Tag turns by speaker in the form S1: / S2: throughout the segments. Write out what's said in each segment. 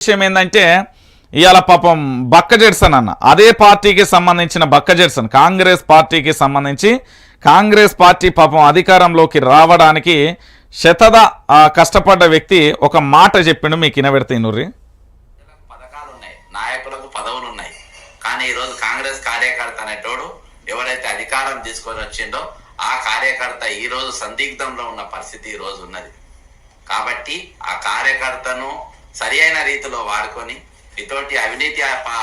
S1: విషయం ఏంటంటే ఇవాళ పాపం బక్క జెడ్సన్ అన్న అదే పార్టీకి సంబంధించిన బక్క జెడ్సన్ కాంగ్రెస్ పార్టీకి సంబంధించి కాంగ్రెస్ పార్టీ పాపం అధికారంలోకి రావడానికి శతద కష్టపడ్డ వ్యక్తి ఒక మాట చెప్పిండు. మీకు వినబెడితే నూరి
S2: పథకాలు ఉన్నాయి, నాయకులకు పదవులు ఉన్నాయి, కానీ ఈరోజు కాంగ్రెస్ కార్యకర్త అనేటోడు ఎవరైతే అధికారం తీసుకొని వచ్చిండో ఆ కార్యకర్త ఈ రోజు సందిగ్ధంలో ఉన్న పరిస్థితి ఈ రోజు ఉన్నది. కాబట్టి ఆ కార్యకర్తను సరి అయిన రీతిలో వాడుకొని ఇతోటి అవినీతి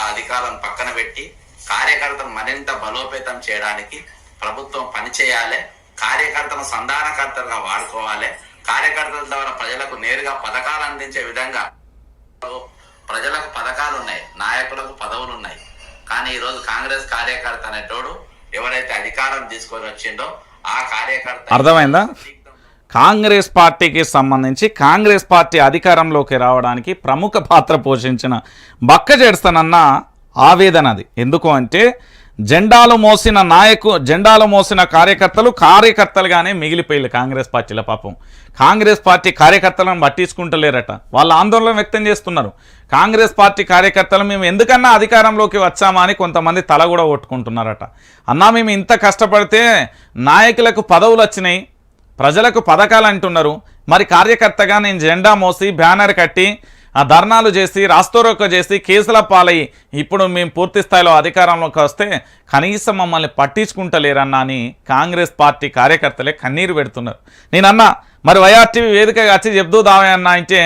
S2: అధికారులను పక్కన పెట్టి కార్యకర్తను మరింత బలోపేతం చేయడానికి ప్రభుత్వం పనిచేయాలి. కార్యకర్తను సంధానకర్తలుగా వాడుకోవాలి. కార్యకర్తల ద్వారా ప్రజలకు నేరుగా పథకాలు అందించే విధంగా ప్రజలకు పథకాలు ఉన్నాయి, నాయకులకు పదవులు ఉన్నాయి, కానీ ఈరోజు కాంగ్రెస్ కార్యకర్త అనేటోడు ఎవరైతే అధికారం తీసుకొని వచ్చిండో ఆ కార్యకర్త
S1: అర్థమైందా? కాంగ్రెస్ పార్టీకి సంబంధించి కాంగ్రెస్ పార్టీ అధికారంలోకి రావడానికి ప్రముఖ పాత్ర పోషించిన బక్క జెడ్సన్ అన్న ఆవేదన అది. ఎందుకు అంటే జెండాలు మోసిన కార్యకర్తలు కార్యకర్తలుగానే మిగిలిపోయారు కాంగ్రెస్ పార్టీల. పాపం కాంగ్రెస్ పార్టీ కార్యకర్తలను పట్టించుకుంటలేరట. వాళ్ళు ఆందోళన వ్యక్తం చేస్తున్నారు. కాంగ్రెస్ పార్టీ కార్యకర్తలు మేము ఎందుకన్నా అధికారంలోకి వచ్చామా అని కొంతమంది తల కూడా కొట్టుకుంటున్నారట. అన్నా మేము ఇంత కష్టపడితే నాయకులకు పదవులు వచ్చినాయి, ప్రజలకు పథకాలు అంటున్నారు, మరి కార్యకర్తగా నేను జెండా మోసి బ్యానర్ కట్టి ఆ ధర్నాలు చేసి రాస్తోరోక చేసి కేసుల పాలయ్యి ఇప్పుడు మేము పూర్తి స్థాయిలో అధికారంలోకి వస్తే కనీసం మమ్మల్ని పట్టించుకుంటలేరన్నా అని కాంగ్రెస్ పార్టీ కార్యకర్తలే కన్నీరు పెడుతున్నారు. నేనన్నా మరి వైఆర్టీవీ వేదికగా వచ్చి చెప్తూ దావే అన్నా అంటే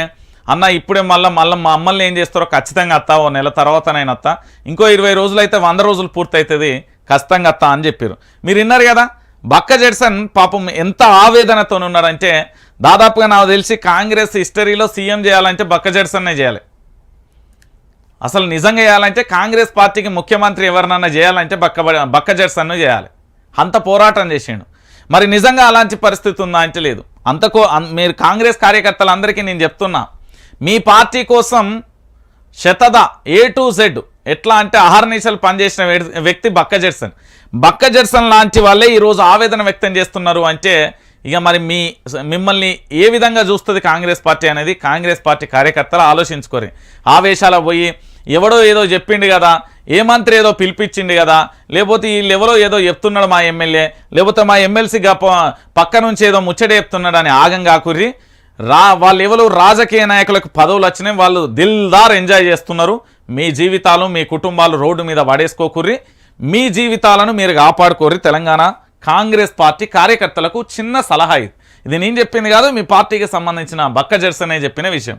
S1: అన్న ఇప్పుడే మళ్ళీ మమ్మల్ని ఏం చేస్తారో ఖచ్చితంగా అత్తా, ఓ నెల తర్వాత నేను అత్తా, ఇంకో 20 రోజులు అయితే 100 రోజులు పూర్తవుతుంది ఖచ్చితంగా అత్తా అని చెప్పారు. మీరు విన్నారు కదా. బక్క జెడ్సన్ పాపం ఎంత ఆవేదనతో ఉన్నారంటే దాదాపుగా నాకు తెలిసి కాంగ్రెస్ హిస్టరీలో సీఎం చేయాలంటే బక్క జెడ్సన్నే చేయాలి. అసలు నిజంగా చేయాలంటే కాంగ్రెస్ పార్టీకి ముఖ్యమంత్రి ఎవరినన్నా చేయాలంటే బక్క జెడ్సన్ను చేయాలి. అంత పోరాటం చేసిండు. మరి నిజంగా అలాంటి పరిస్థితి ఉందా అంటే లేదు. మీరు కాంగ్రెస్ కార్యకర్తలందరికీ నేను చెప్తున్నా, మీ పార్టీ కోసం శతద A to Z ఎట్లా అంటే అహర్నిశలు పనిచేసిన వ్యక్తి బక్క జెడ్సన్ లాంటి వాళ్ళే ఈరోజు ఆవేదన వ్యక్తం చేస్తున్నారు అంటే ఇక మరి మిమ్మల్ని ఏ విధంగా చూస్తుంది కాంగ్రెస్ పార్టీ అనేది కాంగ్రెస్ పార్టీ కార్యకర్తలు ఆలోచించుకోరు. ఆవేశాల పోయి ఎవడో ఏదో చెప్పిండు కదా, ఏ మంత్రి ఏదో పిలిపించిండు కదా, లేకపోతే వీళ్ళు ఎవరో ఏదో చెప్తున్నాడు మా ఎమ్మెల్యే, లేకపోతే మా ఎమ్మెల్సీ పక్క నుంచి ఏదో ముచ్చట చెప్తున్నాడు అని ఆగం కాకుర్రి. వాళ్ళు ఎవరు రాజకీయ నాయకులకు పదవులు వచ్చినాయి, వాళ్ళు దిల్దార్ ఎంజాయ్ చేస్తున్నారు. మీ జీవితాలు మీ కుటుంబాలు రోడ్డు మీద పడేసుకోకుర్రి, మీ జీవితాలను మీరు కాపాడుకోర్రి. తెలంగాణ కాంగ్రెస్ పార్టీ కార్యకర్తలకు చిన్న సలహా ఇది నేను చెప్పింది కాదు, మీ పార్టీకి సంబంధించిన బక్క జెడ్సన్ చెప్పిన విషయం.